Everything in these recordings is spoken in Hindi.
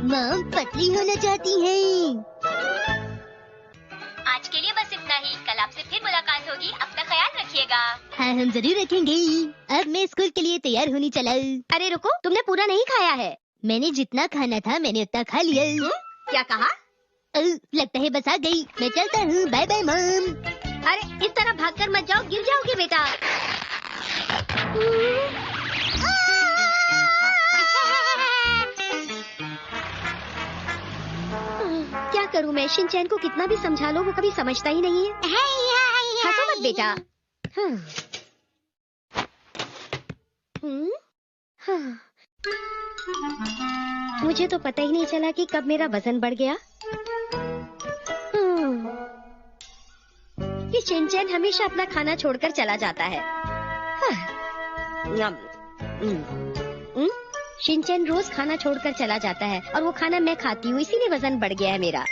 मॉम पतली होना चाहती हैं। आज के लिए बस इतना ही। कल आपसे फिर मुलाकात होगी। अपना ख्याल रखिएगा। हाँ हम जरूर रखेंगे। अब मैं स्कूल के लिए तैयार होनी चला। अरे रुको, तुमने पूरा नहीं खाया है। मैंने जितना खाना था मैंने उतना खा लिया। क्या कहा? लगता है बस आ गई। मैं चलता हूँ, बाय बाय मॉम। अरे इस तरह भागकर मत जाओ, गिर जाओगे बेटा। क्या करूं मैं? शिनचैन को कितना भी समझा लो वो कभी समझता ही नहीं है। हंसो मत बेटा। मुझे तो पता ही नहीं चला कि कब मेरा वजन बढ़ गया। ये शिनचैन हमेशा अपना खाना छोड़कर चला जाता है। शिनचैन रोज खाना छोड़कर चला जाता है और वो खाना मैं खाती हूँ, इसीलिए वजन बढ़ गया है मेरा।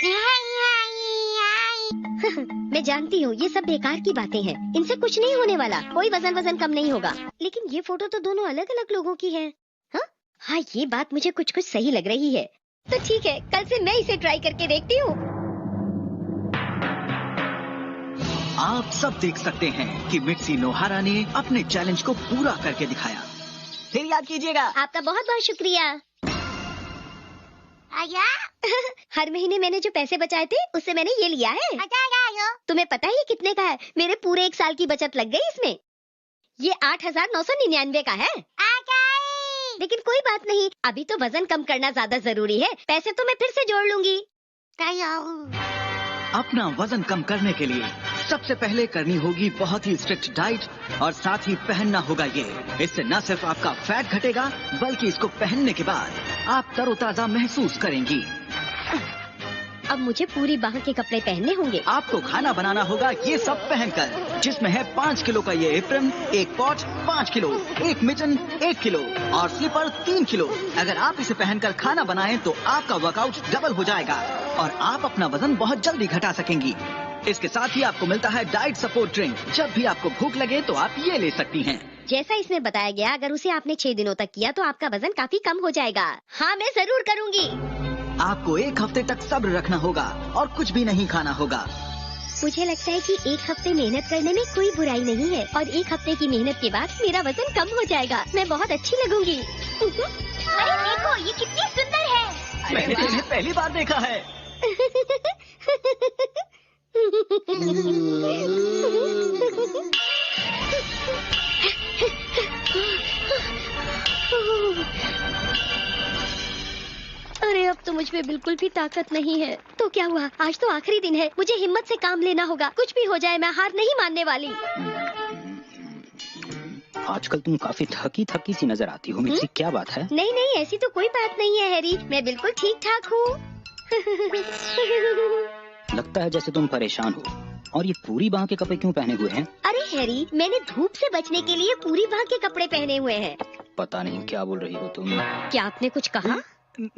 मैं जानती हूँ ये सब बेकार की बातें हैं, इनसे कुछ नहीं होने वाला, कोई वजन कम नहीं होगा। लेकिन ये फोटो तो दोनों अलग अलग लोगों की है। हाँ ये बात मुझे कुछ सही लग रही है। तो ठीक है, कल से मैं इसे ट्राई करके देखती हूँ। आप सब देख सकते हैं कि मित्सी नोहारा ने अपने चैलेंज को पूरा करके दिखाया। फिर याद कीजिएगा। आपका बहुत बहुत शुक्रिया। हर महीने मैंने जो पैसे बचाए थे उससे मैंने ये लिया है। तुम्हें पता है ये कितने का है? मेरे पूरे 1 साल की बचत लग गई इसमें। ये 8,999 का है। लेकिन कोई बात नहीं, अभी तो वजन कम करना ज्यादा जरूरी है। पैसे तो मैं फिर से जोड़ लूंगी। अपना वजन कम करने के लिए सबसे पहले करनी होगी बहुत ही स्ट्रिक्ट डाइट और साथ ही पहनना होगा ये। इससे न सिर्फ आपका फैट घटेगा बल्कि इसको पहनने के बाद आप तरोताजा महसूस करेंगी। अब मुझे पूरी बाह के कपड़े पहनने होंगे। आपको खाना बनाना होगा ये सब पहनकर, जिसमें है 5 किलो का ये apron, 1 pot 5 kilo, 1 mitten 1 kilo और स्लीपर 3 किलो। अगर आप इसे पहनकर खाना बनाएं तो आपका वर्कआउट डबल हो जाएगा और आप अपना वजन बहुत जल्दी घटा सकेंगी। इसके साथ ही आपको मिलता है डाइट सपोर्ट ड्रिंक। जब भी आपको भूख लगे तो आप ये ले सकती हैं। जैसा इसमें बताया गया, अगर उसे आपने 6 दिनों तक किया तो आपका वजन काफी कम हो जाएगा। हाँ मैं जरूर करूँगी। आपको 1 हफ्ते तक सब्र रखना होगा और कुछ भी नहीं खाना होगा। मुझे लगता है कि 1 हफ्ते मेहनत करने में कोई बुराई नहीं है और 1 हफ्ते की मेहनत के बाद मेरा वजन कम हो जाएगा। मैं बहुत अच्छी लगूंगी। अरे देखो ये कितनी सुंदर है। मैंने इन्हें पहली बार देखा है। अरे अब तो मुझ में बिल्कुल भी ताकत नहीं है। तो क्या हुआ? आज तो आखिरी दिन है, मुझे हिम्मत से काम लेना होगा। कुछ भी हो जाए मैं हार नहीं मानने वाली। आजकल तुम काफी थकी सी नजर आती हो मित्सी, क्या बात है? नहीं नहीं ऐसी तो कोई बात नहीं है हैरी, मैं बिल्कुल ठीक ठाक हूँ। लगता है जैसे तुम परेशान हो। और ये पूरी बाह के कपड़े क्यों पहने हुए हैं? अरे हैरी, मैंने धूप से बचने के लिए पूरी बाह के कपड़े पहने हुए हैं। पता नहीं क्या बोल रही हो तुम। क्या आपने कुछ कहा?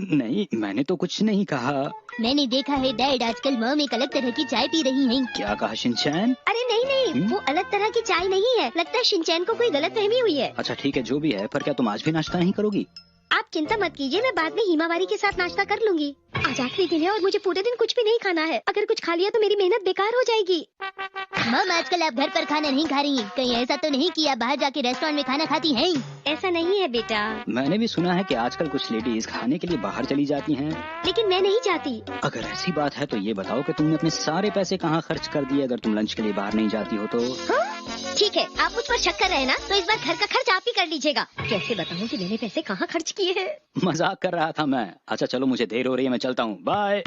नहीं मैंने तो कुछ नहीं कहा। मैंने देखा है डैड, आजकल मॉम एक अलग तरह की चाय पी रही हैं। क्या कहा शिनचैन? अरे नहीं नहीं वो अलग तरह की चाय नहीं है। लगता है शिनचैन को कोई गलतफहमी हुई है। अच्छा ठीक है जो भी है, पर क्या तुम आज भी नाश्ता नहीं करोगी? आप चिंता मत कीजिए, मैं बाद में हिमावारी के साथ नाश्ता कर लूंगी। आज आखिरी दिन है और मुझे पूरे दिन कुछ भी नहीं खाना है। अगर कुछ खा लिया तो मेरी मेहनत बेकार हो जाएगी। मॉम आजकल आप घर पर खाना नहीं खा रही हैं। कहीं ऐसा तो नहीं कि आप बाहर जाके रेस्टोरेंट में खाना खाती हैं? ऐसा नहीं है बेटा। मैंने भी सुना है कि आजकल कुछ लेडीज खाने के लिए बाहर चली जाती हैं। लेकिन मैं नहीं चाहती। अगर ऐसी बात है तो ये बताओ कि तुमने अपने सारे पैसे कहाँ खर्च कर दिए अगर तुम लंच के लिए बाहर नहीं जाती हो तो? ठीक है, आप मुझ पर शक कर रहे हैं ना, तो इस बार घर का खर्च आप ही कर लीजिएगा। कैसे बताऊं कि मैंने पैसे कहाँ खर्च किए हैं? मजाक कर रहा था मैं। अच्छा चलो मुझे देर हो रही है, मैं चलता हूँ, बाय।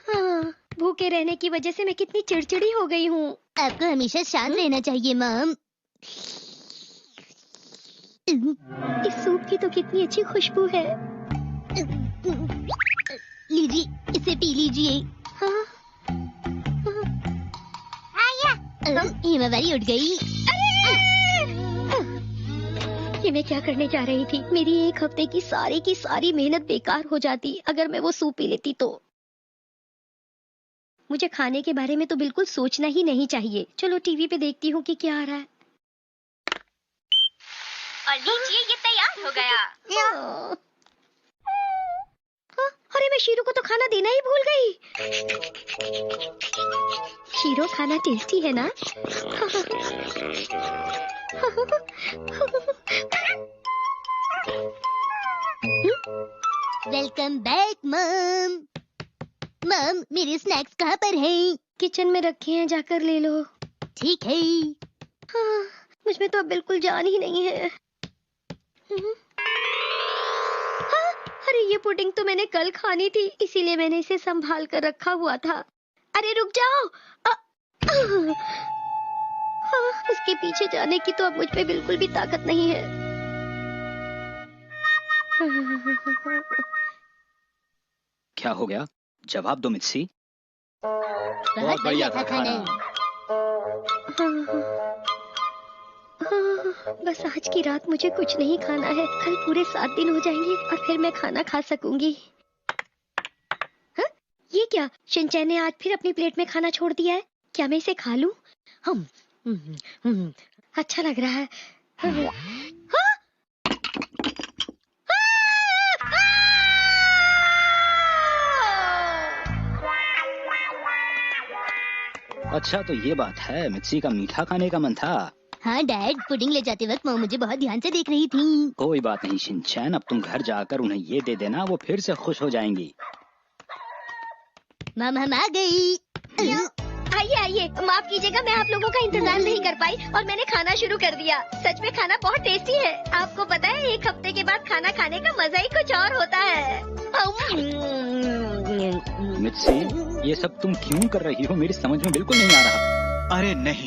हाँ, भूखे रहने की वजह से मैं कितनी चिड़चिड़ी हो गई हूँ। आपको हमेशा शांत रहना चाहिए मॉम। इस सूप की तो कितनी अच्छी खुशबू है। लीजिए इसे पी लीजिए। हाँ? हिमावारी उठ गई। ये मैं क्या करने जा रही थी? मेरी 1 हफ्ते की सारी मेहनत बेकार हो जाती अगर मैं वो सूप पी लेती तो। मुझे खाने के बारे में तो बिल्कुल सोचना ही नहीं चाहिए। चलो टीवी पे देखती हूँ कि क्या आ रहा है। और लीजिए ये तैयार हो गया। अरे मैं शीरो को तो खाना देना ही भूल गई। शीरो खाना टेस्टी है ना? वेलकम बैक मम। मम, मेरे स्नैक्स कहाँ पर हैं? किचन में रखे हैं, जाकर ले लो। ठीक है। हाँ, मुझ में तो अब बिल्कुल जान ही नहीं है। हाँ, अरे ये पुडिंग तो मैंने कल खानी थी, इसीलिए मैंने इसे संभाल कर रखा हुआ था। अरे रुक जाओ। हाँ, उसके पीछे जाने की तो अब मुझ पे बिल्कुल भी ताकत नहीं है। क्या हो गया? जवाब दो मित्सी। बहुत बढ़िया था खाना। बस आज की रात मुझे कुछ नहीं खाना है। कल पूरे 7 दिन हो जाएंगे और फिर मैं खाना खा सकूंगी। हाँ? ये क्या? शिनचैन ने आज फिर अपनी प्लेट में खाना छोड़ दिया है। क्या मैं इसे खा लूं? अच्छा लग रहा है। हाँ? अच्छा तो ये बात है, मित्सी का मीठा खाने का मन था। हाँ डैड, पुडिंग ले जाते वक्त मम मुझे बहुत ध्यान से देख रही थी। कोई बात नहीं शिनचैन, अब तुम घर जाकर उन्हें ये दे देना, वो फिर से खुश हो जाएंगी। मम हम आ गई। आइए आइए, माफ कीजिएगा, मैं आप लोगों का इंतजार नहीं कर पाई और मैंने खाना शुरू कर दिया। सच में खाना बहुत टेस्टी है। आपको पता है, 1 हफ्ते के बाद खाना खाने का मजा ही कुछ और होता है। मित्सी, ये सब तुम क्यों कर रही हो? मेरी समझ में बिल्कुल नहीं आ रहा। अरे नहीं,